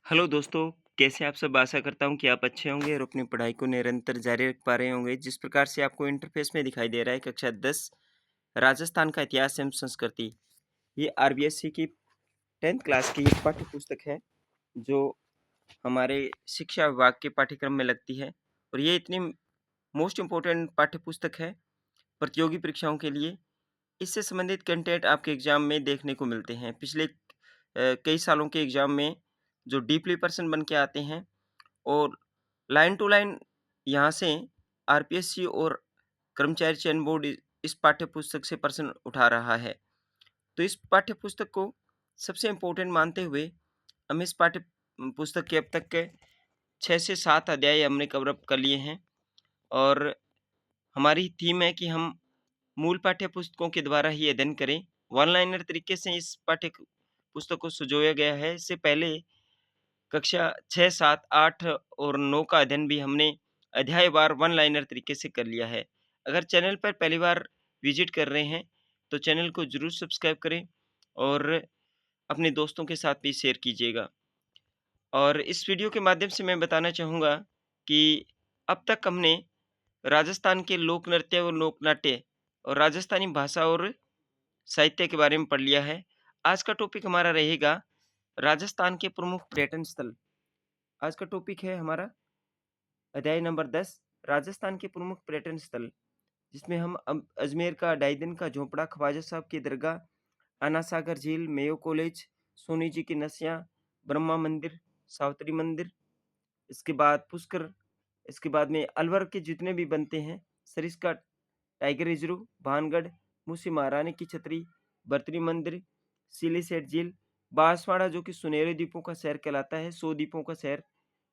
Hello दोस्तों, कैसे आप सब? आशा करता हूँ कि आप अच्छे होंगे और अपनी पढ़ाई को निरंतर जारी रख पा रहे होंगे। जिस प्रकार से आपको इंटरफ़ेस में दिखाई दे रहा है कक्षा 10 राजस्थान का इतिहास एवं संस्कृति। ये आरबीएससी की 10th क्लास की एक पाठ्य पुस्तक है, जो हमारे शिक्षा विभाग के पाठ्यक्रम में लगती है और ये इतनी मोस्ट इम्पोर्टेंट पाठ्य पुस्तक है प्रतियोगी परीक्षाओं के लिए। इससे संबंधित कंटेंट आपके एग्ज़ाम में देखने को मिलते हैं। पिछले कई सालों के एग्ज़ाम में जो डीपली प्रश्न बन के आते हैं और लाइन टू लाइन यहाँ से आरपीएससी और कर्मचारी चयन बोर्ड इस पाठ्य पुस्तक से प्रश्न उठा रहा है। तो इस पाठ्य पुस्तक को सबसे इम्पोर्टेंट मानते हुए हम इस पाठ्य पुस्तक के अब तक के 6 से 7 अध्याय हमने कवर अप कर लिए हैं और हमारी थीम है कि हम मूल पाठ्य पुस्तकों के द्वारा ही अध्ययन करें। वन लाइनर तरीके से इस पाठ्य पुस्तक को सजोया गया है। इससे पहले कक्षा 6, 7, 8 और 9 का अध्ययन भी हमने अध्यायवार वन लाइनर तरीके से कर लिया है। अगर चैनल पर पहली बार विज़िट कर रहे हैं, तो चैनल को ज़रूर सब्सक्राइब करें और अपने दोस्तों के साथ भी शेयर कीजिएगा। और इस वीडियो के माध्यम से मैं बताना चाहूँगा कि अब तक हमने राजस्थान के लोक नृत्य और लोक नाट्य और राजस्थानी भाषा और साहित्य के बारे में पढ़ लिया है। आज का टॉपिक हमारा रहेगा राजस्थान के प्रमुख पर्यटन स्थल। आज का टॉपिक है हमारा अध्याय नंबर 10 राजस्थान के प्रमुख पर्यटन स्थल, जिसमें हम अजमेर का ढाई दिन का झोंपड़ा, ख्वाजा साहब की दरगाह, आना सागर झील, मेयो कॉलेज, सोनी जी की नसिया, ब्रह्मा मंदिर, सावित्री मंदिर, इसके बाद पुष्कर, इसके बाद में अलवर के जितने भी बनते हैं, सरिस्का टाइगर रिजर्व, भानगढ़, मुंशी महारानी की छतरी, बर्तरी मंदिर, सिली सेठ झील, बांसवाड़ा जो कि सुनहरे द्वीपों का शहर कहलाता है, 100 द्वीपों का शहर,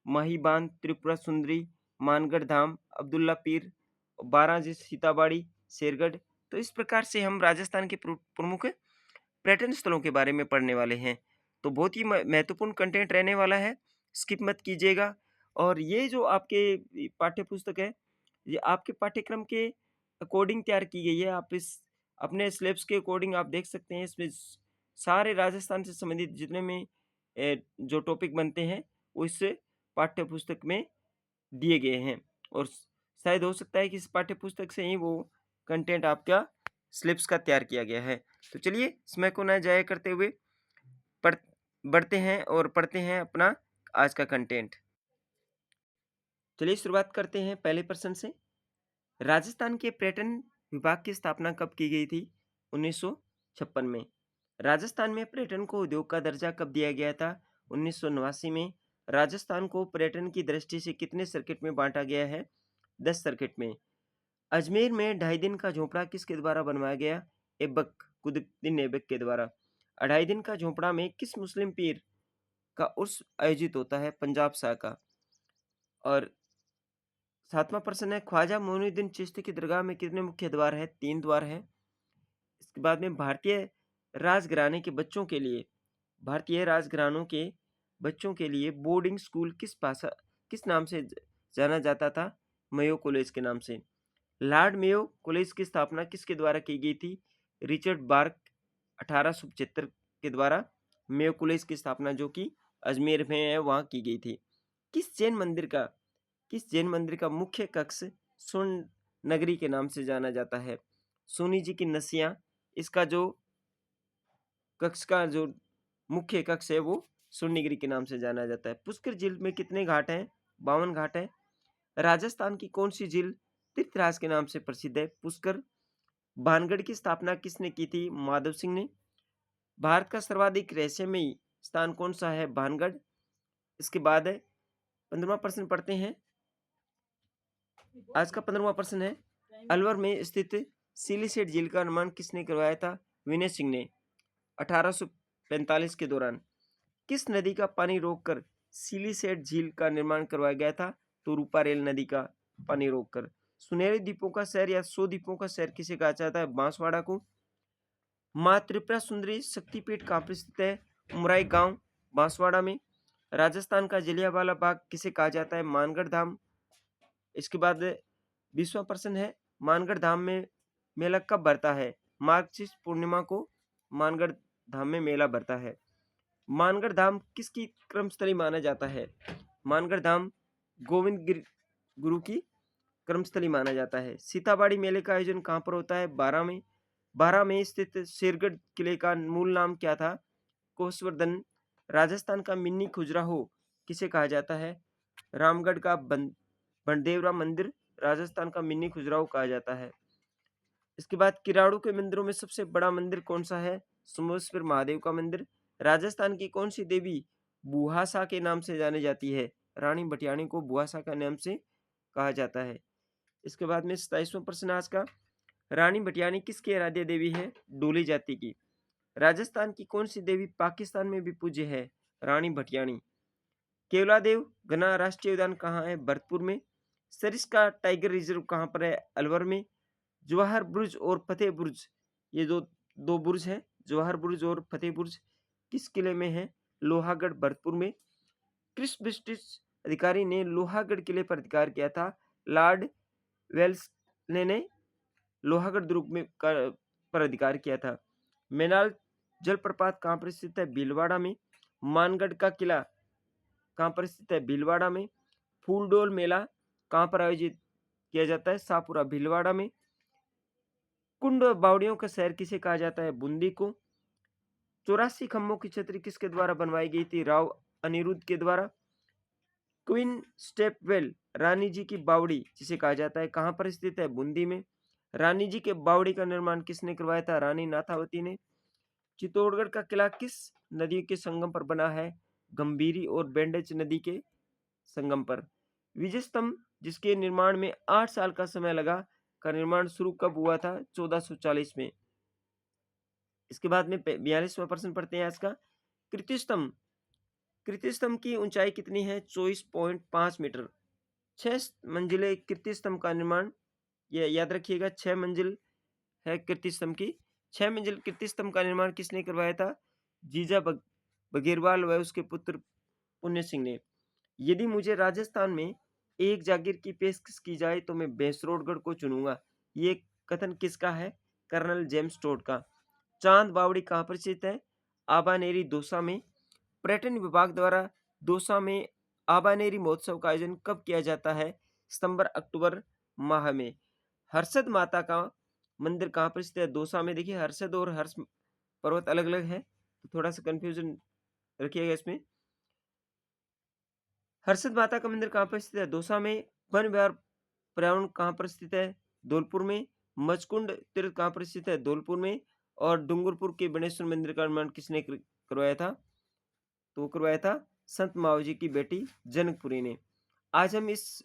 माही बांध, त्रिपुरा सुंदरी, मानगढ़ धाम, अब्दुल्ला पीर, बाराजी सीताबाड़ी, शेरगढ़। तो इस प्रकार से हम राजस्थान के प्रमुख पर्यटन स्थलों के बारे में पढ़ने वाले हैं। तो बहुत ही महत्वपूर्ण कंटेंट रहने वाला है, स्किप मत कीजिएगा। और ये जो आपके पाठ्य पुस्तक है, ये आपके पाठ्यक्रम के अकॉर्डिंग तैयार की गई है। आप इस अपने सिलेबस के अकॉर्डिंग आप देख सकते हैं, इसमें सारे राजस्थान से संबंधित जितने में जो टॉपिक बनते हैं, वो इस पाठ्य पुस्तक में दिए गए हैं और शायद हो सकता है कि इस पाठ्य पुस्तक से ही वो कंटेंट आपका सिलेबस का तैयार किया गया है। तो चलिए समय को ना जाया करते हुए पढ़ बढ़ते हैं और पढ़ते हैं अपना आज का कंटेंट। चलिए शुरुआत करते हैं पहले प्रश्न से। राजस्थान के पर्यटन विभाग की स्थापना कब की गई थी? 1956 में। राजस्थान में पर्यटन को उद्योग का दर्जा कब दिया गया था? 1989 में। राजस्थान को पर्यटन की दृष्टि से कितने सर्किट में बांटा गया है? 10 सर्किट में। अजमेर में ढाई दिन का झोंपड़ा किसके द्वारा बनवाया गया? ऐबक, कुतुबुद्दीन ऐबक के द्वारा। अढ़ाई दिन का झोंपड़ा में किस मुस्लिम पीर का उर्स आयोजित होता है? पंजाब शाह का। और 7वां प्रश्न है, ख्वाजा मोइनुद्दीन चिश्ती की दरगाह में कितने मुख्य द्वार है? 3 द्वार है। इसके बाद में भारतीय राजघरानों के बच्चों के लिए बोर्डिंग स्कूल किस नाम से जाना जाता था? मेयो कॉलेज के नाम से। लॉर्ड मेयो कॉलेज की स्थापना किसके द्वारा की गई थी? रिचर्ड बार्क 1875 के द्वारा मेयो कॉलेज की स्थापना, जो कि अजमेर में है, वहाँ की गई थी। किस जैन मंदिर का किस जैन मंदिर का मुख्य कक्ष स्वर्ण नगरी के नाम से जाना जाता है? सोनी जी की नसिया, इसका जो कक्ष का जो मुख्य कक्ष है वो स्वर्णगिरी के नाम से जाना जाता है। पुष्कर झील में कितने घाट हैं? 52 घाट हैं। राजस्थान की कौन सी झील तीर्थराज के नाम से प्रसिद्ध है? पुष्कर। भानगढ़ की स्थापना किसने की थी? माधव सिंह ने। भारत का सर्वाधिक रहस्यमयी स्थान कौन सा है? भानगढ़। इसके बाद है 15वां प्रश्न पढ़ते हैं। आज का 15वां प्रश्न है, अलवर में स्थित सिलीसेट झील का निर्माण किसने करवाया था? विनय सिंह ने 1845 के दौरान। किस नदी का पानी रोककर सिलीसेट झील का निर्माण करवाया गया था? तो रूपारेल नदी का पानी रोककर। सुनहरे द्वीपों का शहर या 100 द्वीपों का शहर किसे कहा जाता है? बांसवाड़ा को। माँ त्रिपुरा सुंदरी शक्तिपीठ कहाँ पर स्थित है? उमराई गांव, बांसवाड़ा में। राजस्थान का जलियांवाला बाग किसे कहा जाता है? मानगढ़ धाम। इसके बाद 20वां प्रश्न है, मानगढ़ धाम में मेला कब भरता है? मार्गशीर्ष पूर्णिमा को मानगढ़ धाम में मेला भरता है। मानगढ़ धाम किसकी क्रमस्थली माना जाता है? मानगढ़ धाम गोविंद गुरु की क्रमस्थली माना जाता है। सीताबाड़ी मेले का आयोजन कहाँ पर होता है? बारह में। बारह में स्थित शेरगढ़ किले का मूल नाम क्या था? कोसवर्धन। राजस्थान का मिनी खजुराहो किसे कहा जाता है? रामगढ़ का बंडेवरा मंदिर राजस्थान का मिनी खजुराहो कहा जाता है। इसके बाद किराड़ू के मंदिरों में सबसे बड़ा मंदिर कौन सा है? सोमेश्वर महादेव का मंदिर। राजस्थान की कौन सी देवी बुहासा के नाम से जानी जाती है? रानी भटियाणी को बुहासा का नाम से कहा जाता है। इसके बाद में 27वां प्रश्न आज का, रानी भटियाणी किसकी आराध्य देवी है? डोली जाति की। राजस्थान की कौन सी देवी पाकिस्तान में भी पूज्य है? रानी भटियाणी। केवलादेव घना राष्ट्रीय उद्यान कहाँ है? भरतपुर में। सरिस्का टाइगर रिजर्व कहाँ पर है? अलवर में। जवाहर बुर्ज और फतेह बुर्ज, ये दो बुर्ज हैं, जवाहर बुर्ज और फतेह बुर्ज किस किले में है? लोहागढ़ भरतपुर में। किस ब्रिटिश अधिकारी ने लोहागढ़ किले पर अधिकार किया था? लॉर्ड वेल्सले ने लोहागढ़ दुर्ग में पर अधिकार किया था। मेनाल जलप्रपात कहाँ पर स्थित है? भीलवाड़ा में। मानगढ़ का किला कहाँ पर स्थित है? भीलवाड़ा में। फूलडोल मेला कहाँ पर आयोजित किया जाता है? शाहपुरा भीलवाड़ा में। कुंड बावड़ियों का शहर किसे कहा जाता है? बूंदी को। 84 खम्भों की छतरी किसके द्वारा बनवाई गई थी? राव अनिरुद्ध के द्वारा। क्वीन स्टेपवेल रानी जी की बावड़ी जिसे कहा जाता है कहाँ पर स्थित है? बूंदी में। रानी जी के बावड़ी का निर्माण किसने करवाया था? रानी नाथावती ने। चित्तौड़गढ़ का किला किस नदी के संगम पर बना है? गंभीरी और बेंडेच नदी के संगम पर। विजय स्तंभ जिसके निर्माण में 8 साल का समय लगा का निर्माण शुरू कब हुआ था? 1440 में। इसके बाद में 42वां प्रश्न पढ़ते हैं आज का, कीर्तिस्तंभ कीर्तिस्तंभ की ऊंचाई कितनी है? 24.5 मीटर। 6 मंजिले कीर्तिस्तंभ का निर्माण, ये याद रखिएगा, 6 मंजिल है कीर्तिस्तंभ की। 6 मंजिल कीर्तिस्तंभ का निर्माण किसने करवाया था? जीजा बघेरवाल व उसके पुत्र पुण्य सिंह ने। यदि मुझे राजस्थान में एक जागीर की पेशकश की जाए तो मैं भैंसरोडगढ़ को चुनूंगा, ये कथन किसका है? कर्नल जेम्स टोड का। चांद बावड़ी कहाँ पर स्थित है? आबानेरी दौसा में। पर्यटन विभाग द्वारा दौसा में आबानेरी महोत्सव का आयोजन कब किया जाता है? सितंबर अक्टूबर माह में। हर्षद माता का मंदिर कहाँ पर स्थित है? दौसा में। देखिए हर्षद और हर्ष पर्वत अलग अलग है, तो थोड़ा सा कंफ्यूजन रखिएगा इसमें। हर्षद माता का मंदिर कहाँ पर स्थित है? दौसा में। वन विहार पर्यावरण कहाँ पर स्थित है? धौलपुर में। मचकुंड तीर्थ कहाँ पर स्थित है? धौलपुर में। और डूंगरपुर के बनेश्वर मंदिर का निर्माण किसने करवाया था? तो वो करवाया था संत मावजी की बेटी जनकपुरी ने। आज हम इस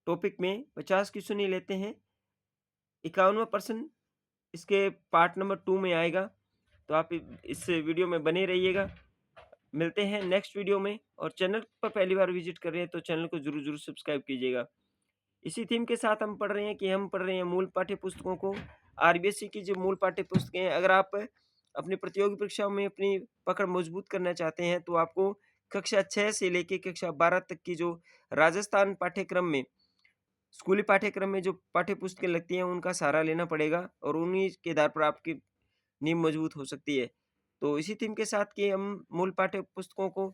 टॉपिक में 50 क्वेश्चन ही लेते हैं। 51वां प्रश्न इसके पार्ट नंबर 2 में आएगा, तो आप इस वीडियो में बने रहिएगा। मिलते हैं नेक्स्ट वीडियो में, और चैनल पर पहली बार विजिट कर रहे हैं तो चैनल को जरूर जरूर सब्सक्राइब कीजिएगा। इसी थीम के साथ हम पढ़ रहे हैं मूल पाठ्य पुस्तकों को। आरबीएससी की जो मूल पाठ्य पुस्तकें हैं, अगर आप अपनी प्रतियोगी परीक्षाओं में अपनी पकड़ मजबूत करना चाहते हैं तो आपको कक्षा 6 से लेकर कक्षा 12 तक की जो राजस्थान पाठ्यक्रम में, स्कूली पाठ्यक्रम में जो पाठ्य पुस्तकें लगती हैं उनका सहारा लेना पड़ेगा, और उन्हीं के आधार पर आपकी नींव मजबूत हो सकती है। तो इसी थीम के साथ कि हम मूल पाठ्य पुस्तकों को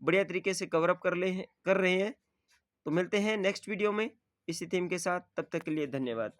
बढ़िया तरीके से कवर अप कर रहे हैं। तो मिलते हैं नेक्स्ट वीडियो में इसी थीम के साथ, तब तक के लिए धन्यवाद।